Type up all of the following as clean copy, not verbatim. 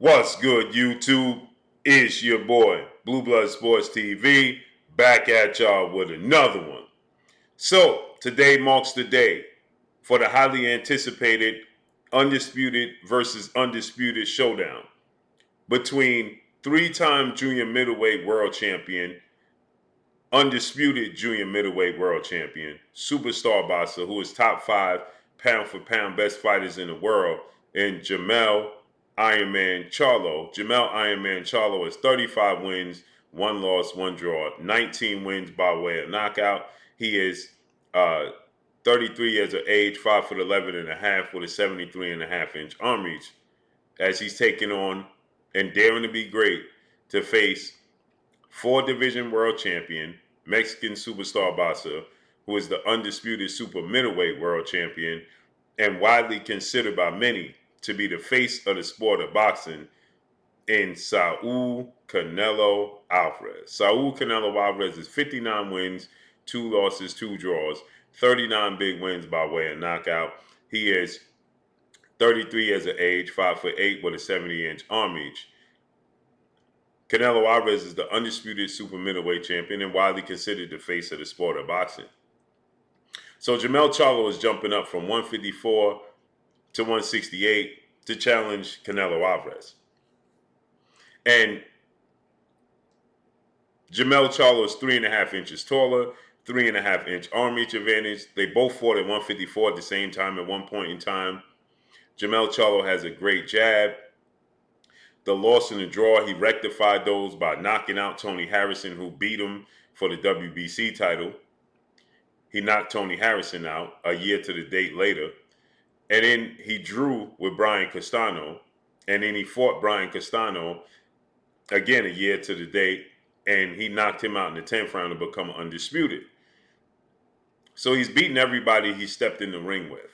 What's good, YouTube? It's your boy, Blue Blood Sports TV, back at y'all with another one. So, today marks the day for the highly anticipated Undisputed versus Undisputed showdown between three-time junior middleweight world champion, undisputed junior middleweight world champion, superstar boxer who is top 5 pound for pound best fighters in the world, and JERMELL Iron Man Charlo. JERMELL Iron Man Charlo has 35 wins, 1 loss, 1 draw, 19 wins by way of knockout. He is 33 years of age, 5'11" and a half with a 73.5-inch arm reach, as he's taking on and daring to be great to face 4-division world champion, Mexican superstar boxer, who is the undisputed super middleweight world champion, and widely considered by many to be the face of the sport of boxing, in Saul Canelo Alvarez. Saul Canelo Alvarez is 59 wins, 2 losses, 2 draws, 39 big wins by way of knockout. He is 33 years of age, 5'8" with a 70-inch arm reach. Canelo Alvarez is the undisputed super middleweight champion and widely considered the face of the sport of boxing. So JERMELL Charlo is jumping up from 154 to 168 to challenge Canelo Alvarez. And JERMELL Charlo is 3.5 inches taller, 3.5-inch arm reach advantage. They both fought at 154 at the same time at one point in time. JERMELL Charlo has a great jab. The loss and the draw, he rectified those by knocking out Tony Harrison, who beat him for the WBC title. He knocked Tony Harrison out a year to the date later. And then he drew with Brian Castano. And then he fought Brian Castano again a year to the date. And he knocked him out in the 10th round to become undisputed. So he's beaten everybody he stepped in the ring with.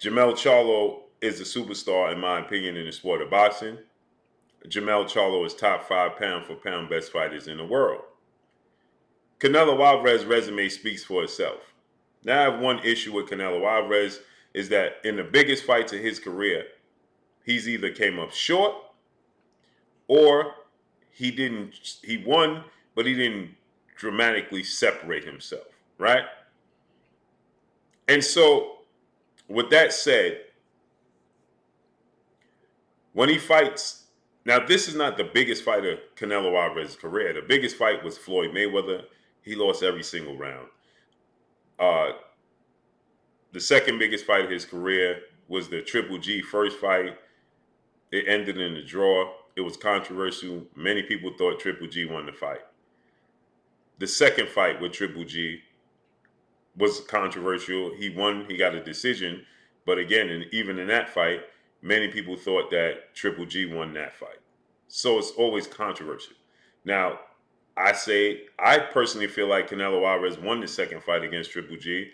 JERMELL Charlo is a superstar, in my opinion, in the sport of boxing. JERMELL Charlo is top 5 pound for pound best fighters in the world. Canelo Alvarez's resume speaks for itself. Now I have one issue with Canelo Alvarez, is that in the biggest fights of his career, he's either came up short or he won, but he didn't dramatically separate himself, right? And so, with that said, when he fights, now this is not the biggest fight of Canelo Alvarez's career. The biggest fight was Floyd Mayweather. He lost every single round. The second biggest fight of his career was the Triple G first fight. It ended in a draw. It was controversial. Many people thought Triple G won the fight. The second fight with Triple G was controversial. He won. He got a decision. But again, even in that fight, many people thought that Triple G won that fight. So it's always controversial. Now, I personally feel like Canelo Alvarez won the second fight against Triple G.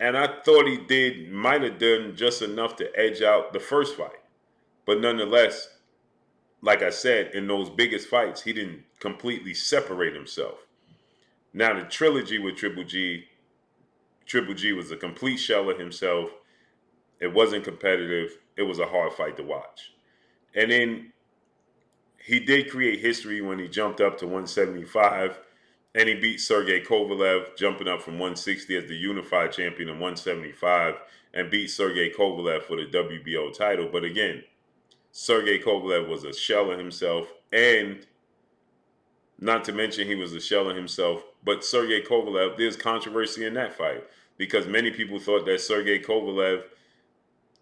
And I thought he might have done just enough to edge out the first fight. But nonetheless, like I said, in those biggest fights, he didn't completely separate himself. Now, the trilogy with Triple G was a complete shell of himself. It wasn't competitive. It was a hard fight to watch. And then he did create history when he jumped up to 175, and he beat Sergey Kovalev, jumping up from 160 as the unified champion in 175, and beat Sergey Kovalev for the WBO title. But again, Sergey Kovalev was a shell of himself, and not to mention he was a shell of himself, but Sergey Kovalev, there's controversy in that fight because many people thought that Sergey Kovalev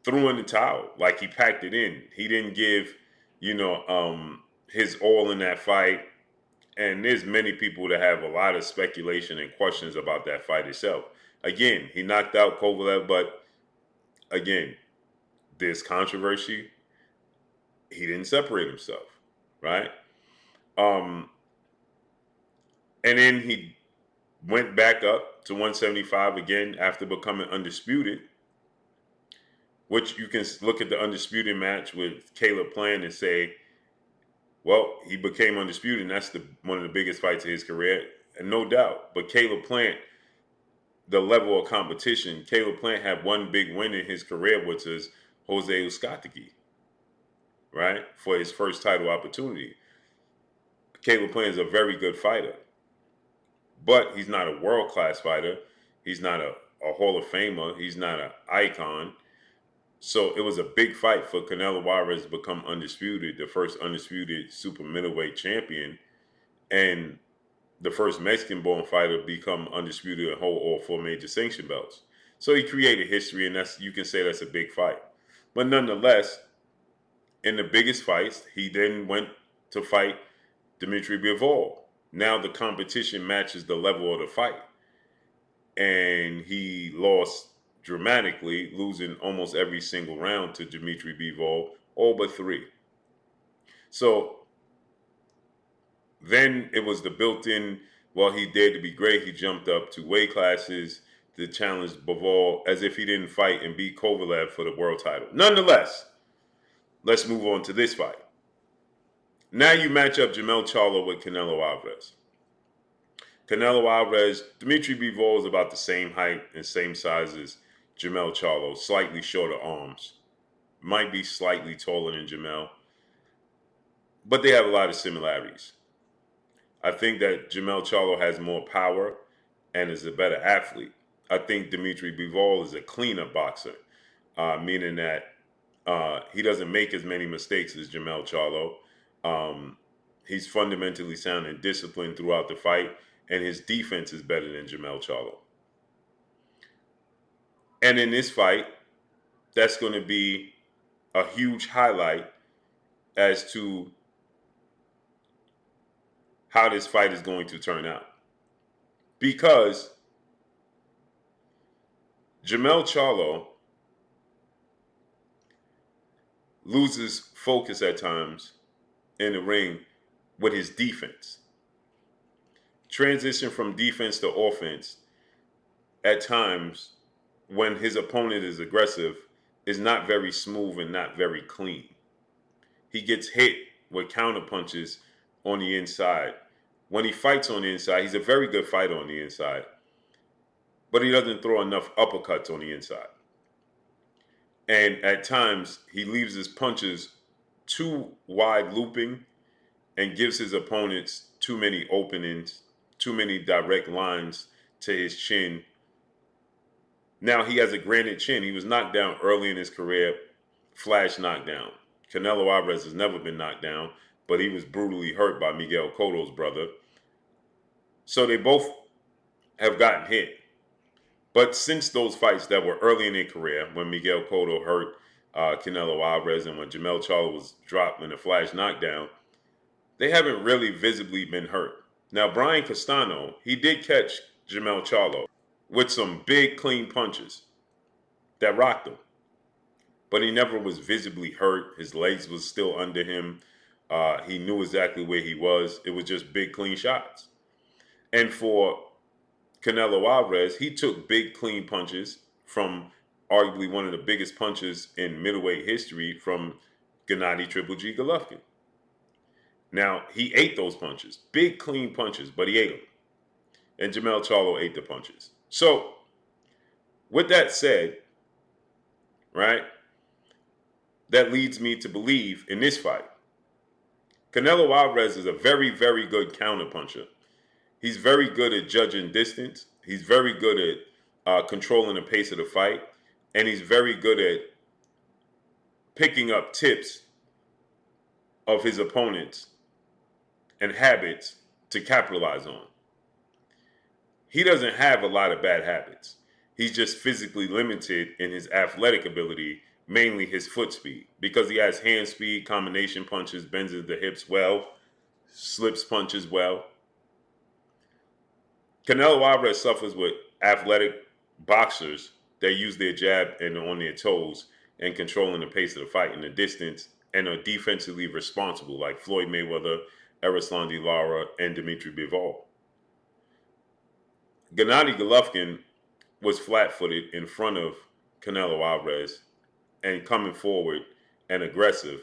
threw in the towel, like he packed it in. He didn't give, his all in that fight. And there's many people that have a lot of speculation and questions about that fight itself. Again, he knocked out Kovalev, but again, there's controversy. He didn't separate himself, right? And then he went back up to 175 again after becoming undisputed, which you can look at the undisputed match with Caleb Plant and say, well, he became undisputed, and that's one of the biggest fights of his career, and no doubt. But Caleb Plant, the level of competition, Caleb Plant had one big win in his career, which is Jose Uzcategui. right, for his first title opportunity. Caleb Plant is a very good fighter, but he's not a world-class fighter. He's not a Hall of Famer. He's not an icon. So it was a big fight for Canelo Alvarez to become undisputed, the first undisputed super middleweight champion, and the first Mexican-born fighter to become undisputed and hold all 4 major sanction belts. So he created history, and you can say that's a big fight. But nonetheless, in the biggest fights, he then went to fight Dmitry Bivol. Now the competition matches the level of the fight. And he lost dramatically, losing almost every single round to Dmitry Bivol, all but 3. So then it was the built-in, well, he dared to be great. He jumped up 2 weight classes to challenge Bivol as if he didn't fight and beat Kovalev for the world title. Nonetheless, let's move on to this fight. Now you match up JERMELL CHARLO with Canelo Alvarez. Canelo Alvarez, Dmitry Bivol is about the same height and same size as JERMELL CHARLO, slightly shorter arms. Might be slightly taller than JERMELL, but they have a lot of similarities. I think that JERMELL CHARLO has more power and is a better athlete. I think Dmitry Bivol is a cleaner boxer, meaning that he doesn't make as many mistakes as JERMELL CHARLO. He's fundamentally sound and disciplined throughout the fight, and his defense is better than JERMELL CHARLO. And in this fight, that's going to be a huge highlight as to how this fight is going to turn out. Because JERMELL CHARLO loses focus at times in the ring with his defense. Transition from defense to offense at times when his opponent is aggressive is not very smooth and not very clean. He gets hit with counter punches on the inside. When he fights on the inside, he's a very good fighter on the inside, but he doesn't throw enough uppercuts on the inside. And at times, he leaves his punches too wide looping and gives his opponents too many openings, too many direct lines to his chin. Now, he has a granite chin. He was knocked down early in his career, flash knockdown. Canelo Alvarez has never been knocked down, but he was brutally hurt by Miguel Cotto's brother. So they both have gotten hit. But since those fights that were early in their career, when Miguel Cotto hurt Canelo Alvarez and when JERMELL CHARLO was dropped in a flash knockdown, they haven't really visibly been hurt. Now, Brian Castano, he did catch JERMELL CHARLO with some big, clean punches that rocked him. But he never was visibly hurt. His legs was still under him. He knew exactly where he was. It was just big, clean shots. And for Canelo Alvarez, he took big, clean punches from arguably one of the biggest punches in middleweight history from Gennady Triple G Golovkin. Now, he ate those punches. Big, clean punches, but he ate them. And JERMELL CHARLO ate the punches. So, with that said, right, that leads me to believe in this fight. Canelo Alvarez is a very, very good counterpuncher. He's very good at judging distance. He's very good at controlling the pace of the fight. And he's very good at picking up tips of his opponents and habits to capitalize on. He doesn't have a lot of bad habits. He's just physically limited in his athletic ability, mainly his foot speed, because he has hand speed, combination punches, bends the hips well, slips punches well. Canelo Alvarez suffers with athletic boxers that use their jab and on their toes and controlling the pace of the fight and the distance and are defensively responsible, like Floyd Mayweather, Erislandy Lara, and Dmitry Bivol. Gennady Golovkin was flat-footed in front of Canelo Alvarez and coming forward and aggressive.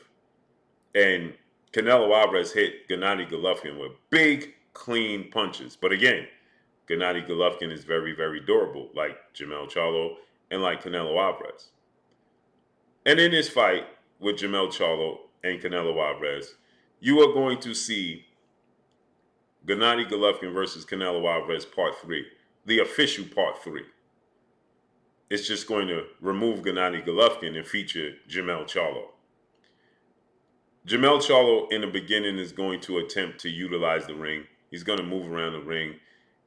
And Canelo Alvarez hit Gennady Golovkin with big, clean punches. But again, Gennady Golovkin is very, very durable, like JERMELL CHARLO and like Canelo Alvarez. And in this fight with JERMELL CHARLO, and Canelo Alvarez, you are going to see Gennady Golovkin versus Canelo Alvarez Part 3, the official Part 3. It's just going to remove Gennady Golovkin and feature Jermell Charlo. Jermell Charlo in the beginning is going to attempt to utilize the ring. He's going to move around the ring.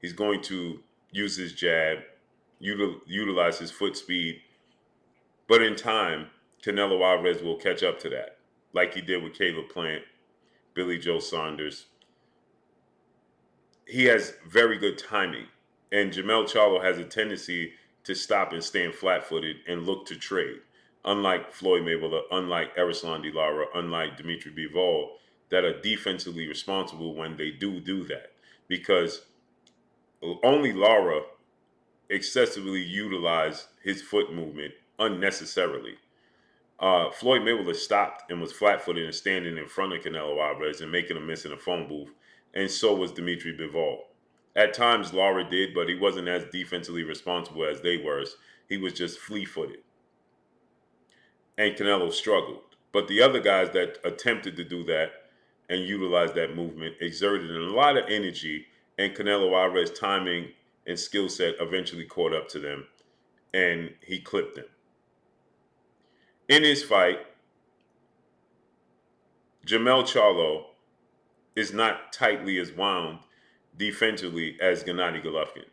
He's going to use his jab, utilize his foot speed. But in time, Canelo Alvarez will catch up to that, like he did with Caleb Plant, Billy Joe Saunders. He has very good timing. And Jermell Charlo has a tendency to stop and stand flat-footed and look to trade. Unlike Floyd Mayweather, unlike Erislandy Lara, unlike Dimitri Bivol, that are defensively responsible when they do that. Because only Lara excessively utilized his foot movement unnecessarily. Floyd Mayweather stopped and was flat-footed and standing in front of Canelo Alvarez and making a miss in a phone booth, and so was Dimitri Bivol. At times, Lara did, but he wasn't as defensively responsible as they were. He was just flea-footed. And Canelo struggled. But the other guys that attempted to do that and utilize that movement exerted a lot of energy, and Canelo Alvarez's timing and skill set eventually caught up to them, and he clipped them. In his fight, Jermell Charlo is not tightly as wound defensively as Gennady Golovkin.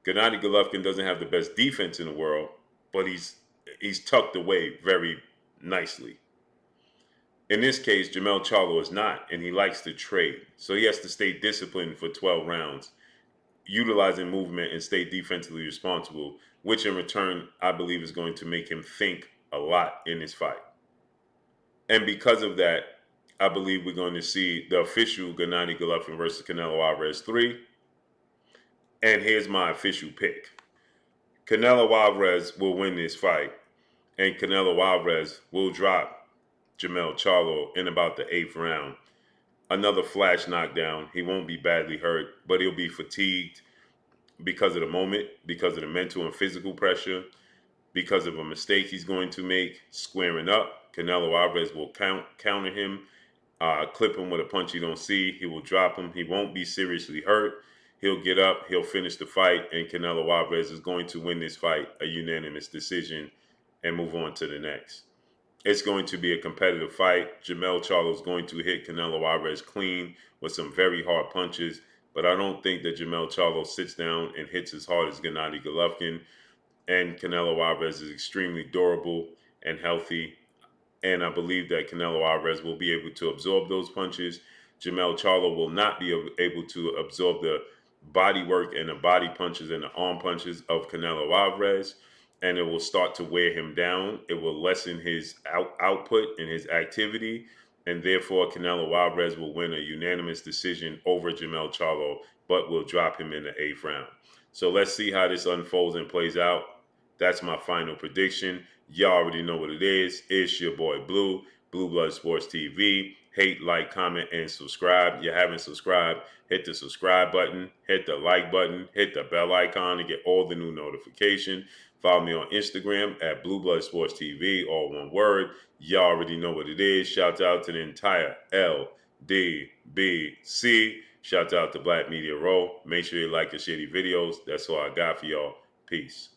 Gennady Golovkin doesn't have the best defense in the world, but he's tucked away very nicely. In this case, Jermell Charlo is not, and he likes to trade. So he has to stay disciplined for 12 rounds, utilizing movement and stay defensively responsible, which in return, I believe, is going to make him think a lot in his fight. And because of that, I believe we're going to see the official Gennady Golovkin versus Canelo Alvarez 3. And here's my official pick. Canelo Alvarez will win this fight, and Canelo Alvarez will drop Jermell Charlo in about the 8th round. Another flash knockdown. He won't be badly hurt, but he'll be fatigued because of the moment, because of the mental and physical pressure, because of a mistake he's going to make squaring up. Canelo Alvarez will counter him, clip him with a punch you don't see. He will drop him. He won't be seriously hurt. He'll get up. He'll finish the fight, and Canelo Alvarez is going to win this fight a unanimous decision and move on to the next. It's going to be a competitive fight. Jermell Charlo is going to hit Canelo Alvarez clean with some very hard punches, but I don't think that Jermell Charlo sits down and hits as hard as Gennady Golovkin. And Canelo Alvarez is extremely durable and healthy. And I believe that Canelo Alvarez will be able to absorb those punches. Jermell Charlo will not be able to absorb the body work and the body punches and the arm punches of Canelo Alvarez. And it will start to wear him down. It will lessen his output and his activity. And therefore, Canelo Alvarez will win a unanimous decision over Jermell Charlo, but will drop him in the 8th round. So let's see how this unfolds and plays out. That's my final prediction. Y'all already know what it is. It's your boy Blue, Blue Blood Sports TV. Hate, like, comment, and subscribe. You haven't subscribed, hit the subscribe button, hit the like button, hit the bell icon to get all the new notifications. Follow me on Instagram at Blue Blood Sports TV, all one word. Y'all already know what it is. Shout out to the entire LDBC. Shout out to Black Media Row. Make sure you like the shitty videos. That's all I got for y'all. Peace.